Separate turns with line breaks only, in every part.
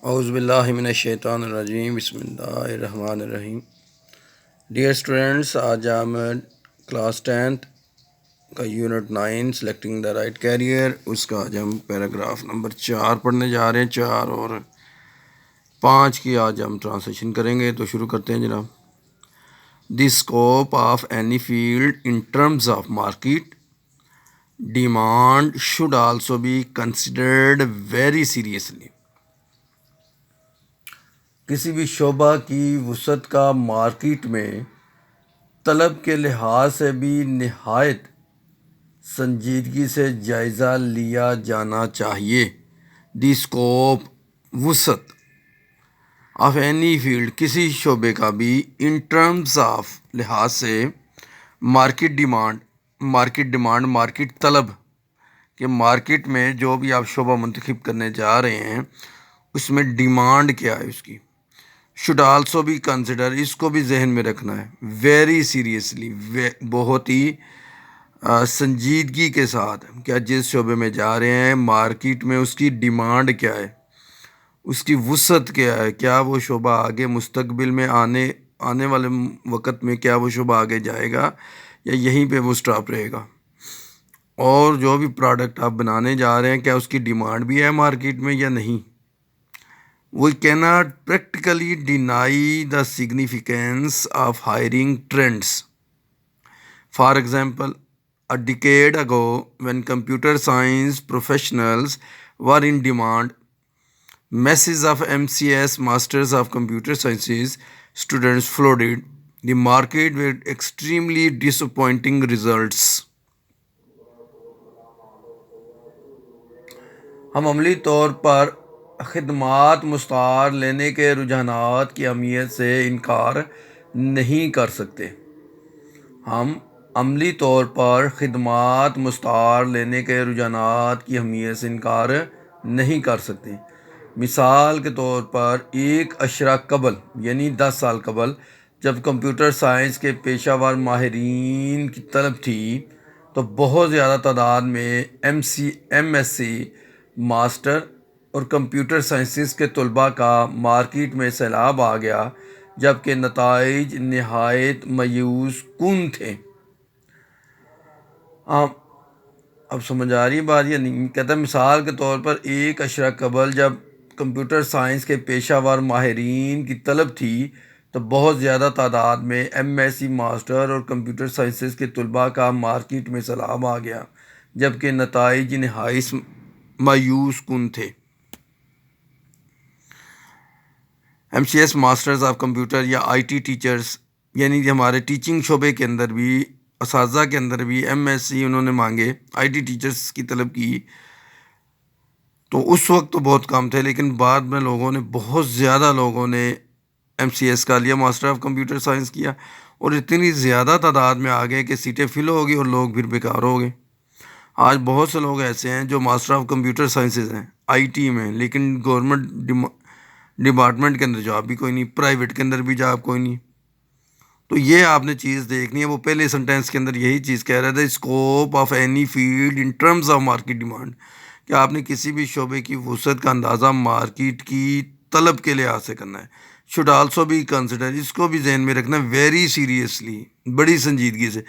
اعوذ باللہ من الشیطان الرجیم، بسم اللہ الرحمن الرحیم۔ ڈیئر اسٹوڈینٹس، آج ہم کلاس 10 کا unit 9 selecting the right career, اس کا آج ہم پیراگراف نمبر 4 پڑھنے جا رہے ہیں۔ 4 اور 5 کی آج ہم ٹرانسلیشن کریں گے، تو شروع کرتے ہیں جناب۔ The scope of any field in terms of market demand should also be considered very seriously. کسی بھی شعبہ کی وسعت کا مارکیٹ میں طلب کے لحاظ سے بھی نہایت سنجیدگی سے جائزہ لیا جانا چاہیے۔ دی اسکوپ، وسعت، آف اینی فیلڈ، کسی شعبے کا بھی، ان ٹرمز آف، لحاظ سے، مارکیٹ ڈیمانڈ مارکیٹ طلب، کہ مارکیٹ میں جو بھی آپ شعبہ منتخب کرنے جا رہے ہیں اس میں ڈیمانڈ کیا ہے اس کی۔ شوڈ آلسو بھی کنسیڈر، اس کو بھی ذہن میں رکھنا ہے، ویری سیریسلی، بہت ہی سنجیدگی کے ساتھ، کیا جس شعبے میں جا رہے ہیں مارکیٹ میں اس کی ڈیمانڈ کیا ہے، اس کی وسعت کیا ہے، کیا وہ شعبہ آگے مستقبل میں آنے والے وقت میں کیا وہ شعبہ آگے جائے گا یا یہیں پہ وہ سٹاپ رہے گا، اور جو بھی پروڈکٹ آپ بنانے جا رہے ہیں کیا اس کی ڈیمانڈ بھی ہے مارکیٹ میں یا نہیں۔ We cannot practically deny the significance of hiring trends. For example, a decade ago, when computer science professionals were in demand, masses of MCS, Masters of Computer Sciences, students flooded the market with extremely disappointing results. ہم عملی طور پر خدمات مستعار لینے کے رجحانات کی اہمیت سے انکار نہیں کر سکتے۔ ہم عملی طور پر خدمات مستعار لینے کے رجحانات کی اہمیت سے انکار نہیں کر سکتے۔ مثال کے طور پر 1 اشرہ قبل، یعنی 10 سال قبل، جب کمپیوٹر سائنس کے پیشہ ور ماہرین کی طلب تھی تو بہت زیادہ تعداد میں ایم ایس سی، ماسٹر اور کمپیوٹر سائنسز کے طلباء کا مارکیٹ میں سیلاب آ گیا، جبکہ نتائج نہایت مایوس کن تھے۔ اب سمجھ آ رہی بات یا نہیں؟ کہتا ہے مثال کے طور پر 1 اشرہ قبل جب کمپیوٹر سائنس کے پیشہ ور ماہرین کی طلب تھی تو بہت زیادہ تعداد میں ایم ایس سی، ماسٹر اور کمپیوٹر سائنسز کے طلباء کا مارکیٹ میں سیلاب آ گیا، جبکہ نتائج نہایت مایوس کن تھے۔ M C S, masters of computer یا آئی ٹی ٹیچرز، یعنی کہ ہمارے ٹیچنگ شعبے کے اندر بھی، اساتذہ کے اندر بھی ایم ایس سی انہوں نے مانگے، آئی ٹی ٹیچرز کی طلب کی، تو اس وقت تو بہت کم تھے، لیکن بعد میں بہت زیادہ لوگوں نے ایم سی ایس کا لیا، ماسٹر آف کمپیوٹر سائنس کیا، اور اتنی زیادہ تعداد میں آ گئے کہ سیٹیں فل ہو گئی اور لوگ پھر بیکار ہو گئے۔ آج بہت سے لوگ ایسے ہیں جو ماسٹر آف کمپیوٹر سائنسز ہیں آئی ٹی میں، لیکن گورنمنٹ ڈپارٹمنٹ کے اندر جاب بھی کوئی نہیں، پرائیویٹ کے اندر بھی جاب کوئی نہیں۔ تو یہ آپ نے چیز دیکھنی ہے، وہ پہلے سنٹینس کے اندر یہی چیز کہہ رہا تھا، scope of any field in terms of market demand, کہ آپ نے کسی بھی شعبے کی وسعت کا اندازہ مارکیٹ کی طلب کے لحاظ سے کرنا ہے۔ شوڈ آلسو بھی کنسیڈر، اس کو بھی ذہن میں رکھنا ہے، ویری سیریسلی، بڑی سنجیدگی سے۔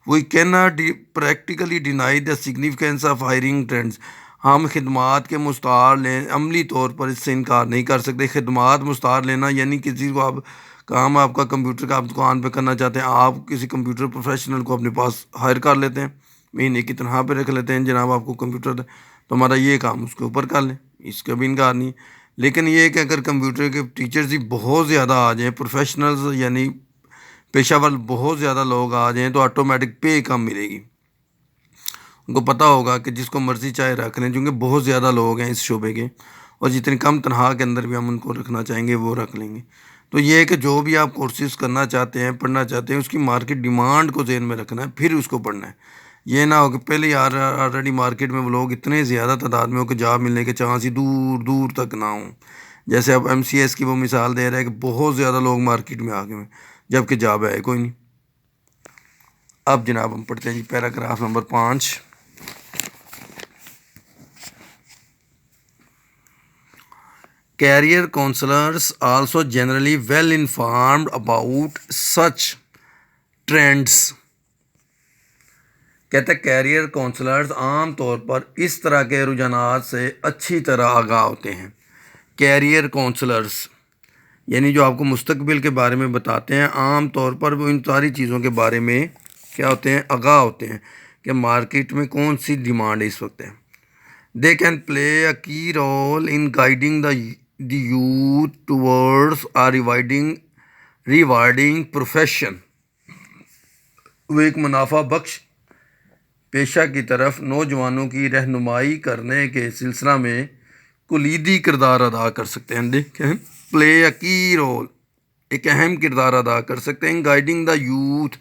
We can not practically deny the significance of hiring trends, ہم خدمات کے مستعار عملی طور پر اس سے انکار نہیں کر سکتے۔ خدمات مستعار لینا یعنی کسی کو آپ کا کمپیوٹر کا آپ دکان پہ کرنا چاہتے ہیں، آپ کسی کمپیوٹر پروفیشنل کو اپنے پاس ہائر کر لیتے ہیں، مہینے کی تنخواہ پہ رکھ لیتے ہیں، جناب آپ کو کمپیوٹر تو ہمارا یہ کام اس کے اوپر کر لیں، اس کا بھی انکار نہیں۔ لیکن یہ کہ اگر کمپیوٹر کے ٹیچرز ہی بہت زیادہ آ جائیں، پروفیشنلز یعنی پیشہ ور بہت زیادہ لوگ آ جائیں، تو آٹومیٹک پے کم ملے گی۔ ان کو پتہ ہوگا کہ جس کو مرضی چاہے رکھ لیں، چونکہ بہت زیادہ لوگ ہیں اس شعبے کے، اور جتنی کم تنخواہ کے اندر بھی ہم ان کو رکھنا چاہیں گے وہ رکھ لیں گے۔ تو یہ ہے کہ جو بھی آپ کورسز کرنا چاہتے ہیں، پڑھنا چاہتے ہیں، اس کی مارکیٹ ڈیمانڈ کو ذہن میں رکھنا ہے، پھر اس کو پڑھنا ہے۔ یہ نہ ہو کہ پہلے ہی آلریڈی مارکیٹ میں وہ لوگ اتنے زیادہ تعداد میں ہو کہ جاب ملنے کے چانس ہی دور دور تک نہ ہوں۔ جیسے اب ایم سی ایس کی وہ مثال دے رہا ہے کہ بہت زیادہ لوگ مارکیٹ میں آ گئے ہیں، جبکہ جاب ہے کوئی نہیں۔ اب جناب ہم پڑھتے ہیں جی paragraph number 5۔ career counselors also generally well informed about such trends. کہتے ہیں کیریئر کونسلرز عام طور پر اس طرح کے رجحانات سے اچھی طرح آگاہ ہوتے ہیں. کیریئر کونسلرز یعنی جو آپ کو مستقبل کے بارے میں بتاتے ہیں، عام طور پر وہ ان ساری چیزوں کے بارے میں کیا ہوتے ہیں، آگاہ ہوتے ہیں کہ مارکیٹ میں کون سی ڈیمانڈ اس وقت ہے. They can play a key role in guiding the youth towards rewarding profession. وہ ایک منافع بخش پیشہ کی طرف نوجوانوں کی رہنمائی کرنے کے سلسلہ میں کلیدی کردار ادا کر سکتے ہیں. دیکھیں، پلے اے کی رول، ایک اہم کردار ادا کر سکتے ہیں. گائیڈنگ دا یوتھ،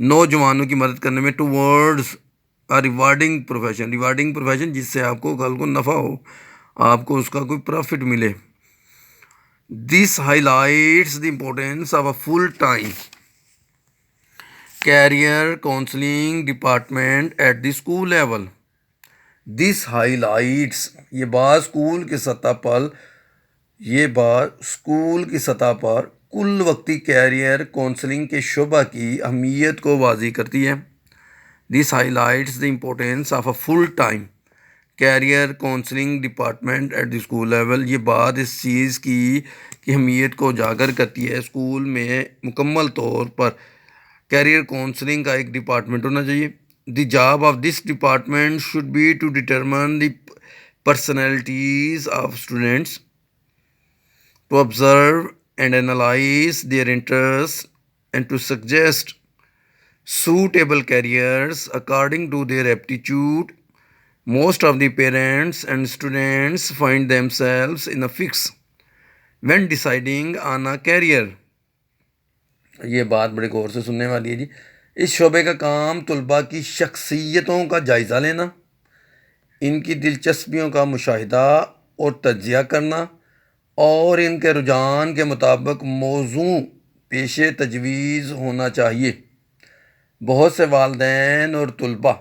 نوجوانوں کی مدد کرنے میں، ٹورڈز ریوارڈنگ پروفیشن جس سے آپ کو کل کو نفع ہو، آپ کو اس کا کوئی پروفٹ ملے. This highlights the importance of a full time career counselling department at the school level. This highlights, یہ بات اسکول کی سطح پر کل وقتی کیریئر کونسلنگ کے شعبہ کی اہمیت کو واضح کرتی ہے. This highlights the importance of a full time career counselling department at the school level. یہ بات اس چیز کی اہمیت کو اجاگر کرتی ہے. اسکول میں مکمل طور پر کیریئر کونسلنگ کا ایک ڈپارٹمنٹ ہونا چاہیے. The job of this department should be to determine the personalities of students, to observe and analyze their interests and to suggest suitable careers according to their aptitude. Most of the parents and students find themselves in a fix when deciding on a career. یہ بات بڑے غور سے سننے والی ہے جی. اس شعبے کا کام طلباء کی شخصیتوں کا جائزہ لینا، ان کی دلچسپیوں کا مشاہدہ اور تجزیہ کرنا، اور ان کے رجحان کے مطابق موزوں پیش تجویز ہونا چاہیے. بہت سے والدین اور طلباء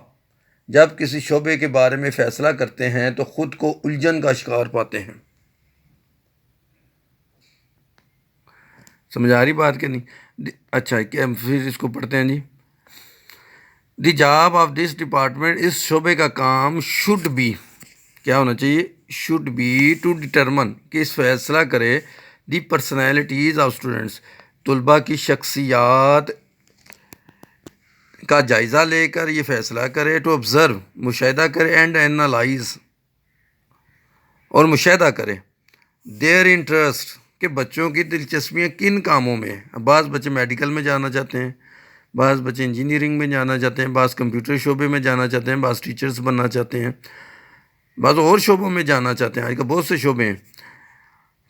جب کسی شعبے کے بارے میں فیصلہ کرتے ہیں تو خود کو الجھن کا شکار پاتے ہیں. سمجھ آ رہی بات کہ نہیں؟ اچھا، کیا پھر اس کو پڑھتے ہیں جی. The job of this department, اس شعبے کا کام شوڈ بی، کیا ہونا چاہیے، شوڈ بی ٹو ڈٹرمن، کہ اس فیصلہ کرے، دی پرسنالٹیز آف اسٹوڈنٹس، طلباء کی شخصیات کا جائزہ لے کر یہ فیصلہ کرے، ٹو آبزرو، مشاہدہ کرے، اینڈ اینالائز، اور مشاہدہ کرے، دیئر انٹرسٹ، کہ بچوں کی دلچسپیاں کن کاموں میں ہیں. بعض بچے میڈیکل میں جانا چاہتے ہیں، بعض بچے انجینئرنگ میں جانا چاہتے ہیں، بعض کمپیوٹر شعبے میں جانا چاہتے ہیں، بعض ٹیچرز بننا چاہتے ہیں، بعض اور شعبوں میں جانا چاہتے ہیں. آج کل بہت سے شعبے ہیں.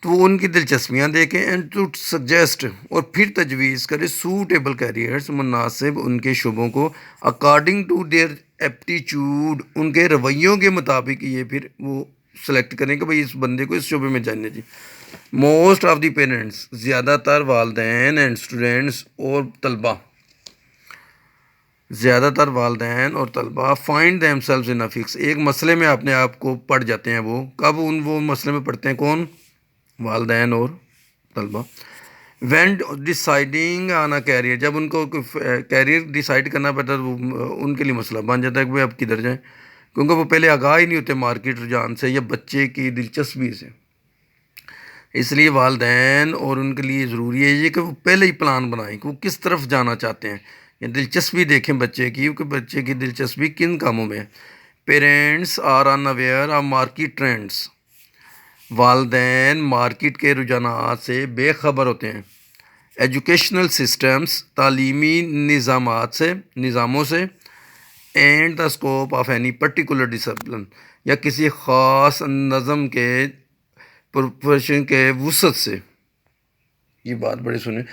تو وہ ان کی دلچسپیاں دیکھیں، اینڈ ٹو سجیسٹ، اور پھر تجویز کرے، سوٹیبل کیریئرس، مناسب ان کے شعبوں کو، اکارڈنگ ٹو دیئر ایپٹیچیوڈ، ان کے رویوں کے مطابق یہ پھر وہ سلیکٹ کریں کہ بھئی اس بندے کو اس شعبے میں جانا چاہیے. موسٹ آف دی پیرنٹس، زیادہ تر والدین، اینڈ اسٹوڈنٹس، اور طلباء، زیادہ تر والدین اور طلباء، find them selves in a fix, ایک مسئلے میں اپنے آپ کو پڑ جاتے ہیں. وہ کب وہ مسئلے میں پڑتے ہیں؟ کون؟ والدین اور طلباء. When deciding on a career, جب ان کو کیریئر ڈیسائڈ کرنا پڑتا ہے وہ ان کے لیے مسئلہ بن جاتا ہے کہ اب کدھر جائیں، کیونکہ وہ پہلے آگاہ ہی نہیں ہوتے مارکیٹ رجحان سے یا بچے کی دلچسپی سے. اس لیے والدین اور ان کے لیے ضروری ہے یہ کہ وہ پہلے ہی پلان بنائیں کہ وہ کس طرف جانا چاہتے ہیں، یا دلچسپی دیکھیں بچے کی کہ بچے کی دلچسپی کن کاموں میں ہے. Parents are unaware of market trends, والدین مارکیٹ کے رجحانات سے بے خبر ہوتے ہیں. ایجوکیشنل سسٹمز، تعلیمی نظاموں سے، and the scope of any particular discipline, یا کسی خاص نظم کے پروفیشن کے وسعت سے. یہ بات بڑی سنیں،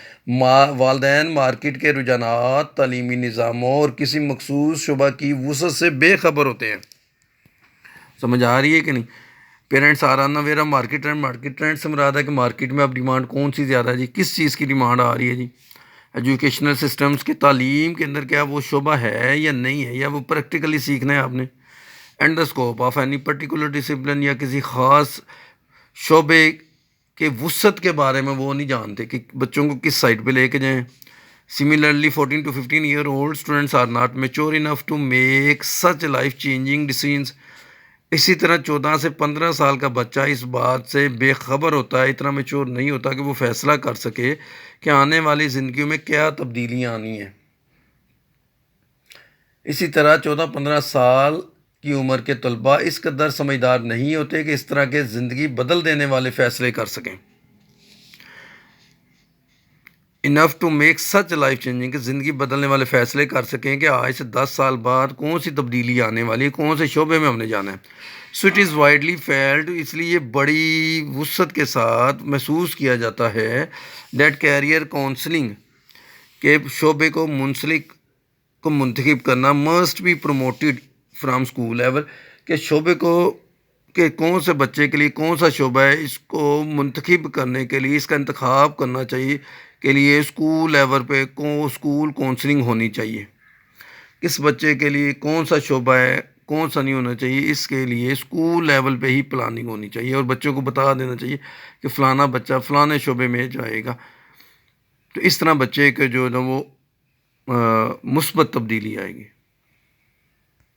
والدین مارکیٹ کے رجحانات، تعلیمی نظاموں اور کسی مخصوص شعبہ کی وسعت سے بے خبر ہوتے ہیں. سمجھ آ رہی ہے کہ نہیں؟ Parents are unaware of market trend سے مراد ہے کہ مارکیٹ میں اب ڈیمانڈ کون سی زیادہ ہے جی، کس چیز کی ڈیمانڈ آ رہی ہے جی. ایجوکیشنل سسٹمز کے تعلیم کے اندر کیا وہ شعبہ ہے یا نہیں ہے، یا وہ پریکٹیکلی سیکھنا ہے آپ نے. And the scope of any particular discipline, یا کسی خاص شعبے کہ وسعت کے بارے میں وہ نہیں جانتے کہ بچوں کو کس سائٹ پہ لے کے جائیں. Similarly, 14 to 15-year-old students are not mature enough to make such life-changing decisions. اسی طرح 14 سے 15 سال کا بچہ اس بات سے بے خبر ہوتا ہے، اتنا میچور نہیں ہوتا کہ وہ فیصلہ کر سکے کہ آنے والی زندگیوں میں کیا تبدیلیاں آنی ہیں. اسی طرح 14-15 سال کی عمر کے طلباء اس قدر سمجھدار نہیں ہوتے کہ اس طرح کے زندگی بدل دینے والے فیصلے کر سکیں. Enough to make such life changing, کہ زندگی بدلنے والے فیصلے کر سکیں کہ آج سے 10 سال بعد کون سی تبدیلی آنے والی ہے، کون سے شعبے میں ہم نے جانا ہے. So it is widely field, اس لیے بڑی وسعت کے ساتھ محسوس کیا جاتا ہے دیٹ کیریئر کاؤنسلنگ، کہ شعبے کو منتخب کرنا must be promoted from school level, کہ شعبے کو کہ کون سے بچے کے لیے کون سا شعبہ ہے، اس کو منتخب کرنے کے لیے، اس کا انتخاب کرنا چاہیے کے لیے اسکول لیول پہ اسکول کونسلنگ ہونی چاہیے. کس بچے کے لیے کون سا شعبہ ہے، کون سا نہیں ہونا چاہیے، اس کے لیے اسکول لیول پہ ہی پلاننگ ہونی چاہیے، اور بچوں کو بتا دینا چاہیے کہ فلانا بچہ فلانے شعبے میں جائے گا. تو اس طرح بچے کے جو ہے نا وہ مثبت تبدیلی آئے گی.